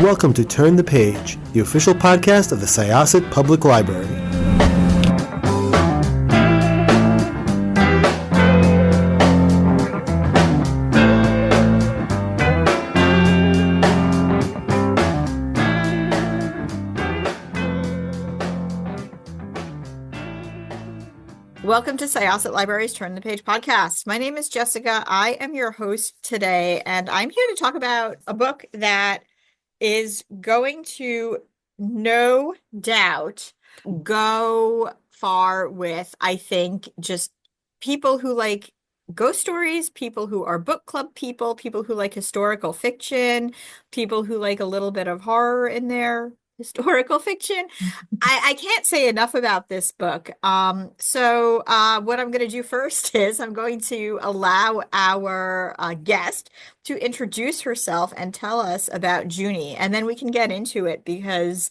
welcome to Turn the Page, the official podcast of the Syosset Public Library. Welcome to Syosset Library's Turn the Page podcast. My name is Jessica. I am your host today, and I'm here to talk about a book that is going to, no doubt, go far with, I think, just people who like ghost stories, people who are book club people, people who like historical fiction, people who like a little bit of horror in their historical fiction. I can't say enough about this book. So what I'm going to do first is I'm going to allow our guest to introduce herself and tell us about JUNIE, and then we can get into it because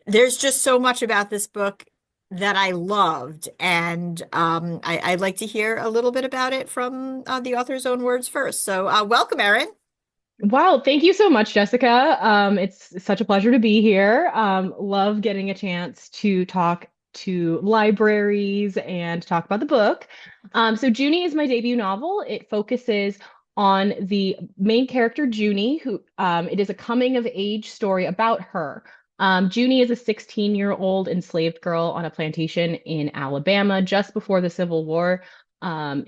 there's just so much about this book that I loved, and I'd like to hear a little bit about it from the author's own words first. So welcome, Erin. Wow, thank you so much, Jessica. It's such a pleasure to be here. Love getting a chance to talk to libraries and talk about the book. So JUNIE is my debut novel. It focuses on the main character, JUNIE, who it is a coming of age story about her. JUNIE is a 16-year-old enslaved girl on a plantation in Alabama just before the Civil War.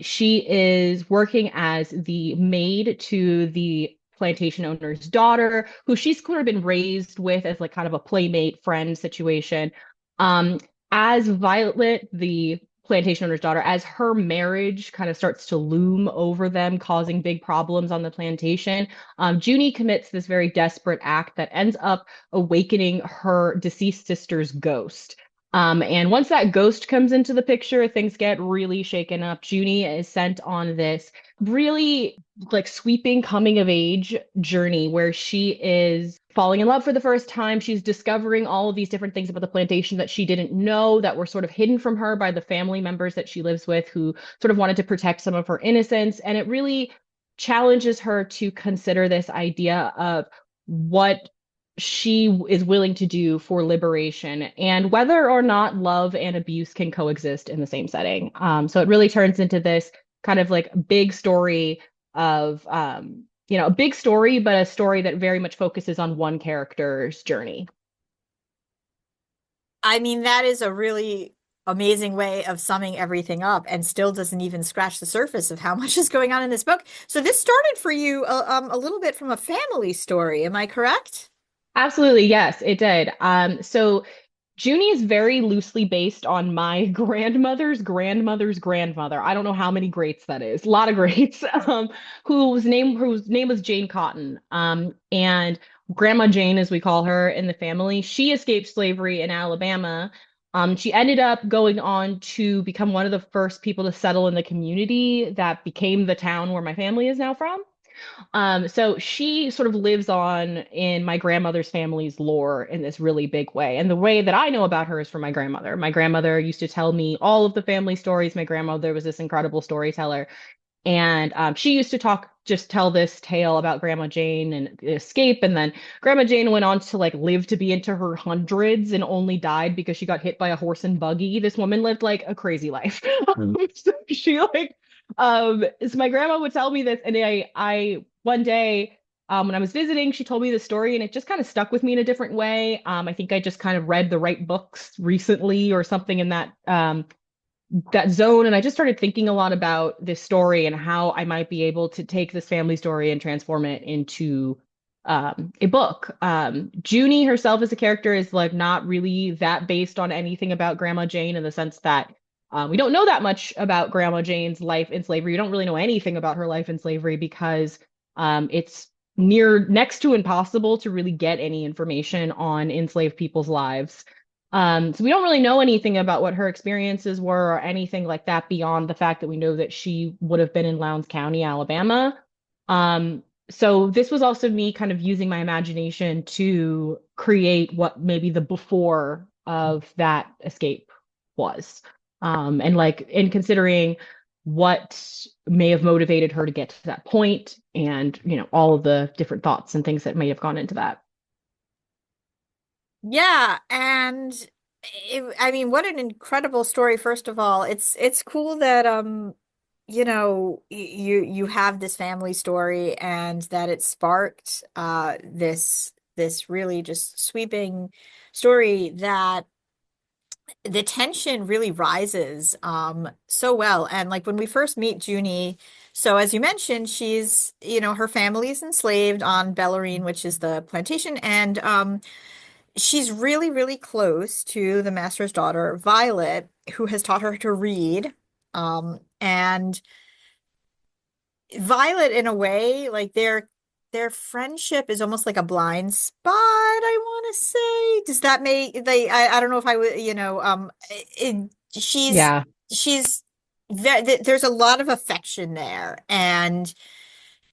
She is working as the maid to the plantation owner's daughter, who she's sort of been raised with as like kind of a playmate friend situation. As Violet, the plantation owner's daughter, as her marriage kind of starts to loom over them, causing big problems on the plantation, JUNIE commits this very desperate act that ends up awakening her deceased sister's ghost. And once that ghost comes into the picture, things get really shaken up. JUNIE is sent on this really like sweeping coming of age journey where she is falling in love for the first time. She's discovering all of these different things about the plantation that she didn't know, that were sort of hidden from her by the family members that she lives with, who sort of wanted to protect some of her innocence. And it really challenges her to consider this idea of what she is willing to do for liberation and whether or not love and abuse can coexist in the same setting. So it really turns into this kind of like big story of, a big story, but a story that very much focuses on one character's journey. I mean, that is a really amazing way of summing everything up and still doesn't even scratch the surface of how much is going on in this book. So this started for you a little bit from a family story. Am I correct? Absolutely. Yes, it did. So JUNIE is very loosely based on my grandmother's grandmother's grandmother. I don't know how many greats that is. A lot of greats. Whose name was Jane Cotton. And Grandma Jane, as we call her in the family, she escaped slavery in Alabama. She ended up going on to become one of the first people to settle in the community that became the town where my family is now from. So she sort of lives on in my grandmother's family's lore in this really big way. And the way that I know about her is from my grandmother. My grandmother used to tell me all of the family stories. My grandmother was this incredible storyteller. And she used to tell this tale about Grandma Jane and the escape. And then Grandma Jane went on to like live to be into her hundreds and only died because she got hit by a horse and buggy. This woman lived like a crazy life. So she like so my grandma would tell me this, and I one day when I was visiting, she told me the story, and it just kind of stuck with me in a different way. I think I just kind of read the right books recently or something in that that zone, and I just started thinking a lot about this story and how I might be able to take this family story and transform it into a book. JUNIE herself as a character is like not really that based on anything about Grandma Jane, in the sense that we don't know that much about Grandma Jane's life in slavery. You don't really know anything about her life in slavery because it's next to impossible to really get any information on enslaved people's lives. So we don't really know anything about what her experiences were or anything like that beyond the fact that we know that she would have been in Lowndes County, Alabama. So this was also me kind of using my imagination to create what maybe the before of that escape was. And like in considering what may have motivated her to get to that point and, all of the different thoughts and things that may have gone into that. Yeah, and I mean, what an incredible story, first of all. It's cool that you have this family story and that it sparked this really just sweeping story that the tension really rises so well. And like when we first meet Junie, so as you mentioned, she's, her family is enslaved on Bellarine, which is the plantation, and she's really, really close to the master's daughter, Violet, who has taught her to read. And Violet, in a way, like their friendship is almost like a blind spot, I want to say. Does that make I don't know if I would, she's Yeah. she's there's a lot of affection there, and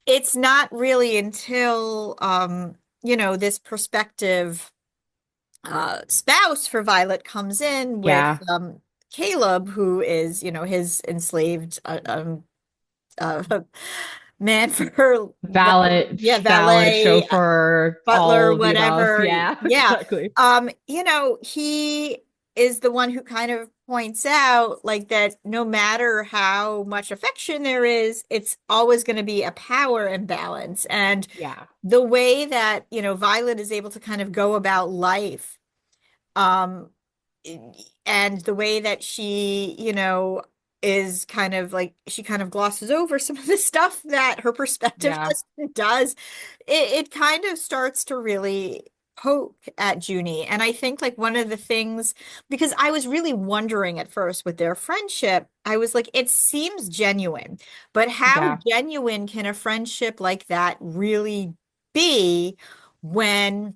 it's not really until this perspective spouse for Violet comes in with Yeah. Caleb, who is, his enslaved uh, man for her, yeah, Valet, valet, chauffeur, all butler, of the above. whatever. Yeah, Yeah. exactly. He is the one who kind of points out like that no matter how much affection there is, it's always going to be a power imbalance. And Yeah. the way that, Violet is able to kind of go about life, um, and the way that she, is kind of like she kind of glosses over some of the stuff that her perspective Yeah. husband does, it kind of starts to really poke at Junie. And I think like one of the things, because I was really wondering at first with their friendship, I was like, it seems genuine, but how Yeah. genuine can a friendship like that really be when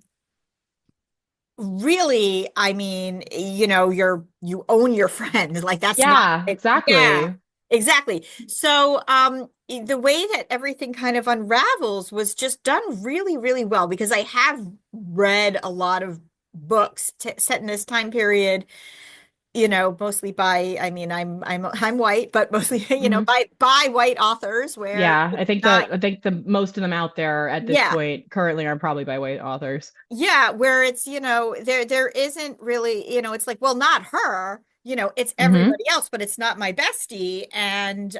really, I mean, you own your friend. Like that's not Yeah, it. Yeah, exactly. exactly. So, the way that everything kind of unravels was just done really, really well because I have read a lot of books t set in this time period, mostly by, I mean, I'm white, but mostly, Mhm. by white authors where Yeah, it's not, I think the most of them out there at this yeah. point currently are probably by white authors. Yeah, where it's, there isn't really, it's like, well, not her, it's Hmm. everybody else, but it's not my bestie. And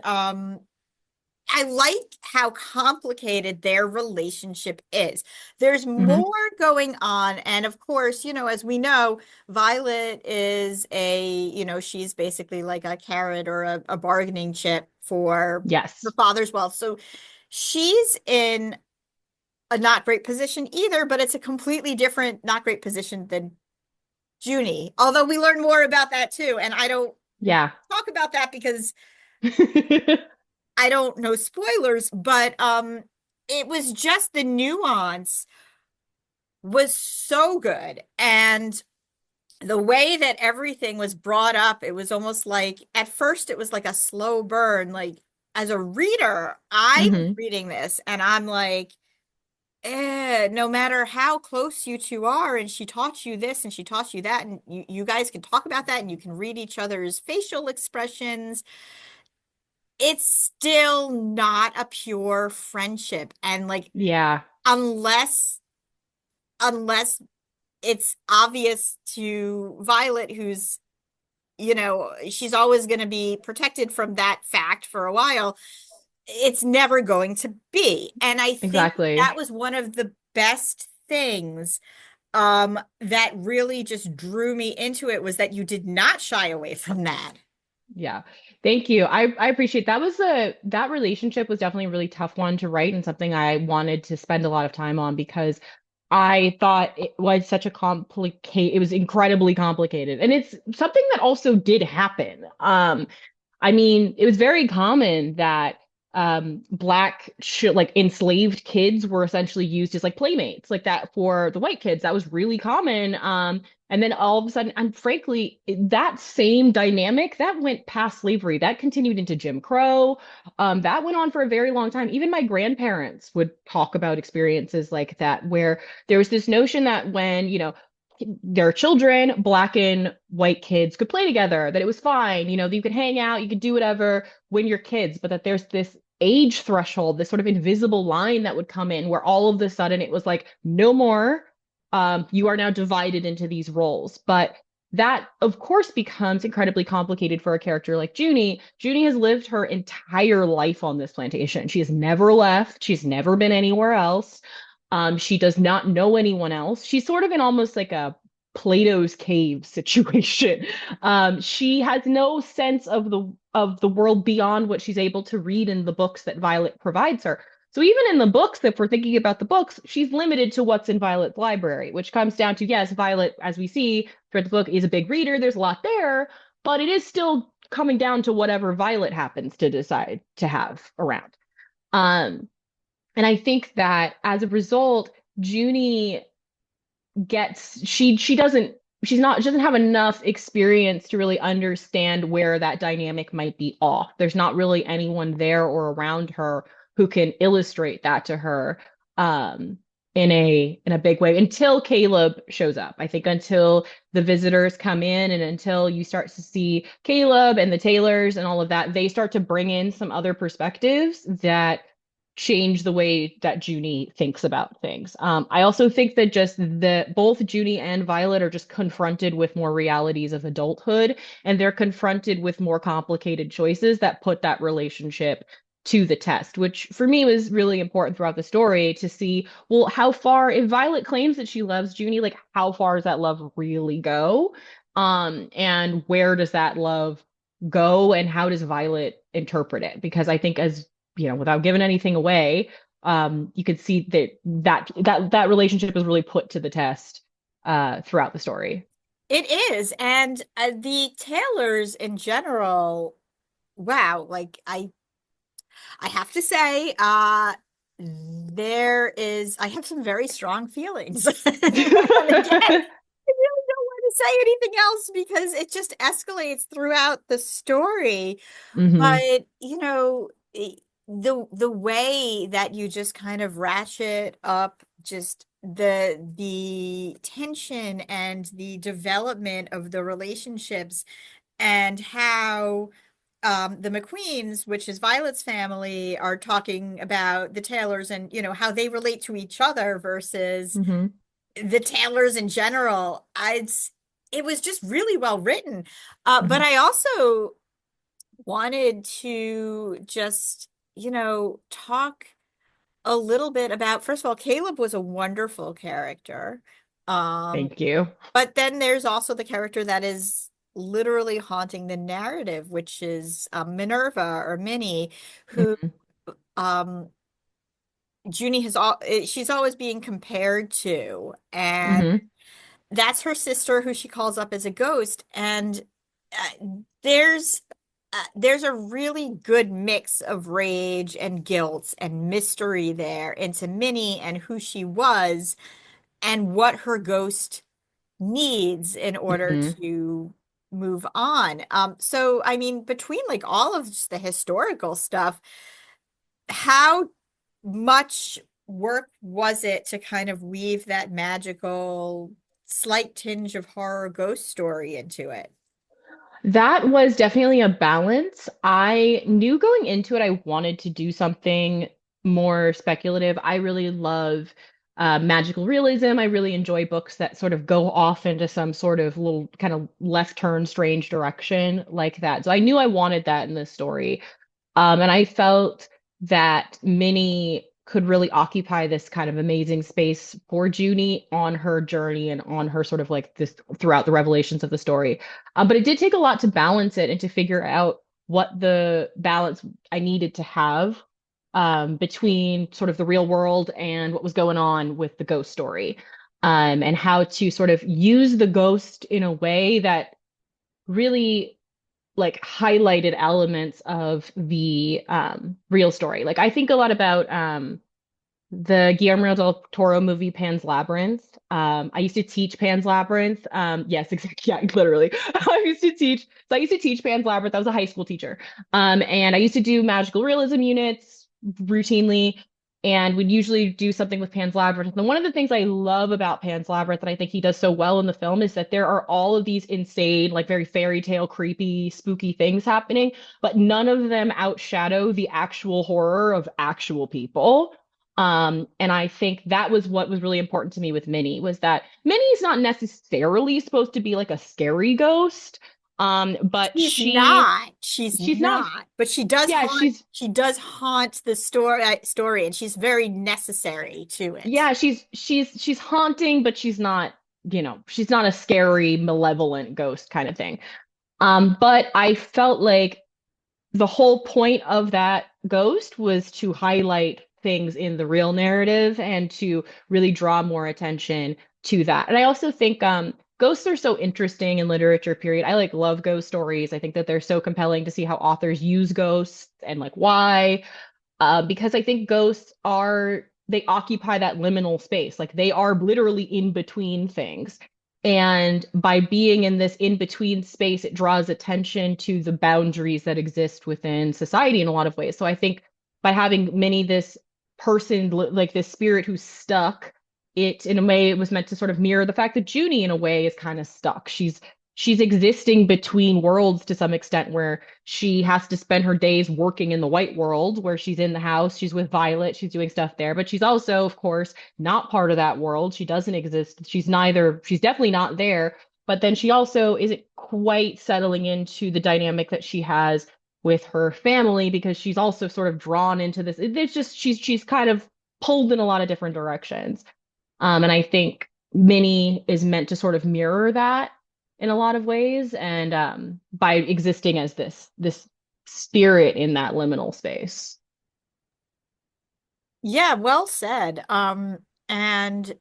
I like how complicated their relationship is. There's Hmm. more going on. And of course, as we know, Violet is she's basically like a carrot or a bargaining chip for her Yes. father's wealth. So she's in a not great position either, but it's a completely different, not great position than Junie. Although we learn more about that too. And I don't Yeah. talk about that because I don't know spoilers, but it was just the nuance was so good. And the way that everything was brought up, it was almost like at first it was like a slow burn. Like as a reader, I was Hmm. reading this and I'm like, no matter how close you two are, and she taught you this and she taught you that, and you guys can talk about that and you can read each other's facial expressions, it's still not a pure friendship. And like, Yeah. unless unless it's obvious to Violet, who's, she's always going to be protected from that fact for a while, it's never going to be. And I think that Exactly. was one of the best things that really just drew me into it was that you did not shy away from that. Yeah. Thank you. I appreciate that relationship was definitely a really tough one to write and something I wanted to spend a lot of time on because I thought it was such a it was incredibly complicated. And it's something that also did happen. I mean, it was very common that like enslaved kids were essentially used as like playmates, like that for the white kids. That was really common. And then all of a sudden, and frankly, that same dynamic that went past slavery, that continued into Jim Crow. That went on for a very long time. Even my grandparents would talk about experiences like that, where there was this notion that when, their children, black and white kids could play together, that it was fine, that you could hang out, you could do whatever when you're kids, but that there's this age threshold, this sort of invisible line that would come in where all of a sudden it was like, no more. You are now divided into these roles. But that, of course, becomes incredibly complicated for a character like Junie. Junie has lived her entire life on this plantation. She has never left. She's never been anywhere else. She does not know anyone else. She's sort of in almost like a Plato's cave situation. She has no sense of the world beyond what she's able to read in the books that Violet provides her. So even in the books, if we're thinking about the books, she's limited to what's in Violet's library, which comes down to, yes, Violet, as we see throughout the book, is a big reader. There's a lot there, but it is still coming down to whatever Violet happens to decide to have around. Um, and I think that as a result, Junie she doesn't she doesn't have enough experience to really understand where that dynamic might be off. There's not really anyone there or around her who can illustrate that to her in a big way until Caleb shows up. I think until the visitors come in and until you start to see Caleb and the Taylors and all of that, they start to bring in some other perspectives that change the way that Junie thinks about things. I also think that just that both Junie and Violet are just confronted with more realities of adulthood, and they're confronted with more complicated choices that put that relationship to the test, which for me was really important throughout the story to see, well, how far, if Violet claims that she loves Junie, like how far does that love really go? And where does that love go, and how does Violet interpret it? Because I think as without giving anything away, you could see that relationship is really put to the test throughout the story. It is. And the Taylors in general, wow, like I have to say, I have some very strong feelings. And again, I really don't want to say anything else because it just escalates throughout the story. Hmm. But, the way that you just kind of ratchet up just the tension and the development of the relationships and how the McQueens, which is Violet's family, are talking about the Taylors and how they relate to each other versus Hmm. the Taylors in general. It was just really well written. But Hmm. I also wanted to just, talk a little bit about, first of all, Caleb was a wonderful character. Um, Thank you. but then there's also the character that is literally haunting the narrative, which is Minerva or Minnie, who Hmm. um Junie she's always being compared to, and Hmm. that's her sister who she calls up as a ghost. And uh, there's there's a really good mix of rage and guilt and mystery there into Minnie and who she was and what her ghost needs in order Hmm. to move on. So I mean, between like all of just the historical stuff, how much work was it to kind of weave that magical, slight tinge of horror ghost story into it? That was definitely a balance. I knew going into it I wanted to do something more speculative. I really love magical realism. I really enjoy books that sort of go off into some sort of little kind of left turn, strange direction like that. So I knew I wanted that in this story. And I felt that Minnie could really occupy this kind of amazing space for Junie on her journey and on her sort of like this throughout the revelations of the story. But it did take a lot to balance it and to figure out what the balance I needed to have between sort of the real world and what was going on with the ghost story. And how to sort of use the ghost in a way that really like highlighted elements of the real story. Like I think a lot about the Guillermo del Toro movie Pan's Labyrinth. I used to teach Pan's Labyrinth. Yes, exactly. Yeah, literally. I used to teach Pan's Labyrinth. I was a high school teacher. And I used to do magical realism units routinely and would usually do something with Pan's Labyrinth. And one of the things I love about Pan's Labyrinth that I think he does so well in the film is that there are all of these insane, like very fairy tale, creepy, spooky things happening, but none of them outshadow the actual horror of actual people. And I think that was what was really important to me with Minnie, was that Minnie's not necessarily supposed to be like a scary ghost. But She's not. She's she's not, not. But yeah, she does haunt the story, and she's very necessary to it. she's haunting, but she's not, she's not a scary, malevolent ghost kind of thing. But I felt like the whole point of that ghost was to highlight things in the real narrative and to really draw more attention to that. And I also think ghosts are so interesting in literature, period. I like love ghost stories. I think that they're so compelling to see how authors use ghosts and like why. Because I think ghosts they occupy that liminal space. Like they are literally in between things. And by being in this in between space, it draws attention to the boundaries that exist within society in a lot of ways. So I think by having Minnie, this person, like this spirit who's stuck, it in a way it was meant to sort of mirror the fact that Junie in a way is kind of stuck. She's existing between worlds to some extent, where she has to spend her days working in the white world, where she's in the house, she's with Violet, she's doing stuff there, but she's also, of course, not part of that world. She doesn't exist. She's definitely not there, but then she also isn't quite settling into the dynamic that she has with her family, because she's also sort of drawn into this. It's just she's kind of pulled in a lot of different directions. And I think Minnie is meant to sort of mirror that in a lot of ways, and by existing as this spirit in that liminal space. Yeah, well said. And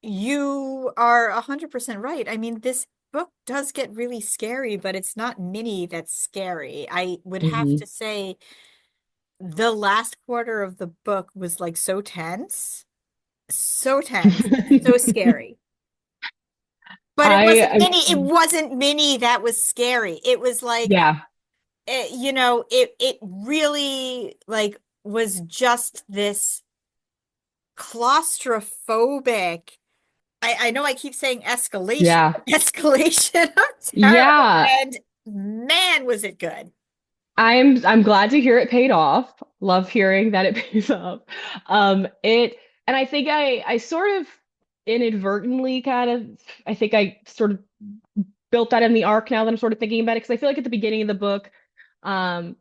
you are 100% right. I mean, this book does get really scary, but it's not Minnie that's scary. I would have Hmm. to say the last quarter of the book was like so tense, and so scary. But it I wasn't Minnie that was scary. It was like, yeah, it really like was just this claustrophobic. I know I keep saying escalation, yeah, escalation of terror, yeah. and man, was it good. I'm glad to hear it paid off. Love hearing that it pays off. It and I think I sort of inadvertently kind of, I think I sort of built that in the arc now that I'm sort of thinking about it, because I feel like at the beginning of the book,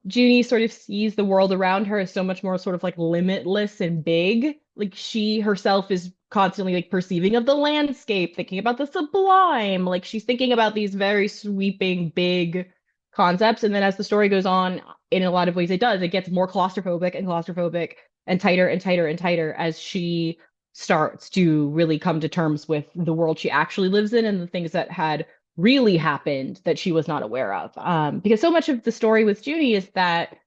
Junie sort of sees the world around her as so much more sort of like limitless and big. Like she herself is constantly like perceiving of the landscape, thinking about the sublime. Like she's thinking about these very sweeping, big concepts. And then as the story goes on, in a lot of ways, it does. It gets more claustrophobic and tighter and tighter and tighter as she starts to really come to terms with the world she actually lives in and the things that had really happened that she was not aware of. Because so much of the story with Junie is that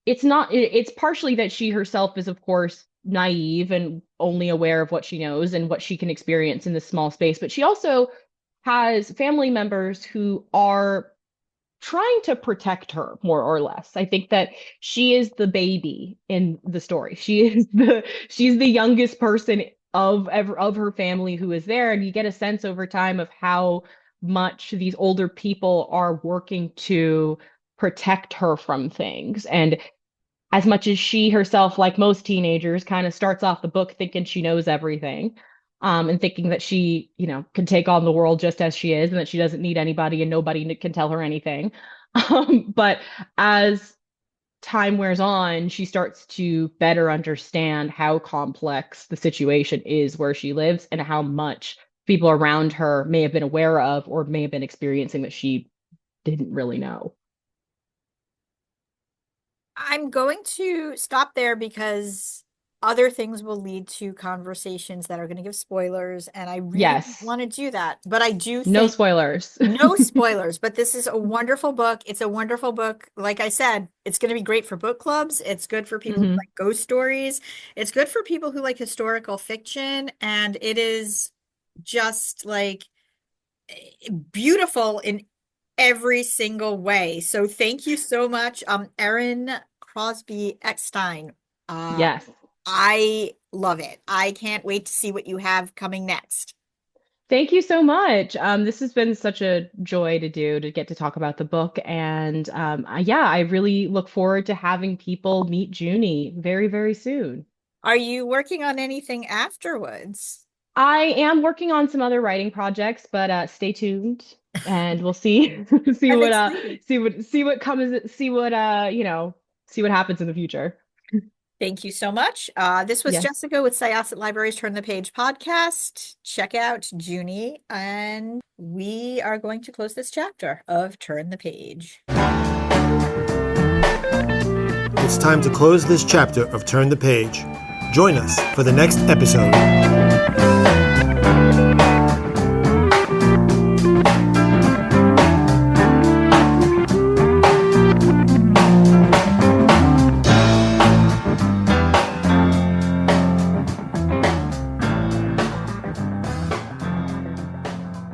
it's not, it's partially that she herself is, of course, naive and only aware of what she knows and what she can experience in this small space. But she also has family members who are trying to protect her more or less. I think that she is the baby in the story. She's the youngest person of her family who is there, and you get a sense over time of how much these older people are working to protect her from things. And as much as she herself, like most teenagers, kind of starts off the book thinking she knows everything, and thinking that she, can take on the world just as she is and that she doesn't need anybody and nobody can tell her anything. But as time wears on, she starts to better understand how complex the situation is where she lives and how much people around her may have been aware of or may have been experiencing that she didn't really know. I'm going to stop there because other things will lead to conversations that are going to give spoilers, and I really Yes, want to do that. But I do no think spoilers. no spoilers, but this is a wonderful book. It's a wonderful book. Like I said, it's going to be great for book clubs. It's good for people who Hmm. like ghost stories. It's good for people who like historical fiction, and it is just like beautiful in every single way. So thank you so much, Erin Crosby-Eckstine. Uh, Yes. I love it. I can't wait to see what you have coming next. Thank you so much. This has been such a joy to do, to get to talk about the book. And yeah, I really look forward to having people meet Junie very, very soon. Are you working on anything afterwards? I am working on some other writing projects, but stay tuned and we'll see see I'm what excited. see what happens in the future. Thank you so much. This was Yes. Jessica with Syosset Libraries Turn the Page podcast. Check out Junie, and we are going to close this chapter of Turn the Page. It's time to close this chapter of Turn the Page. Join us for the next episode.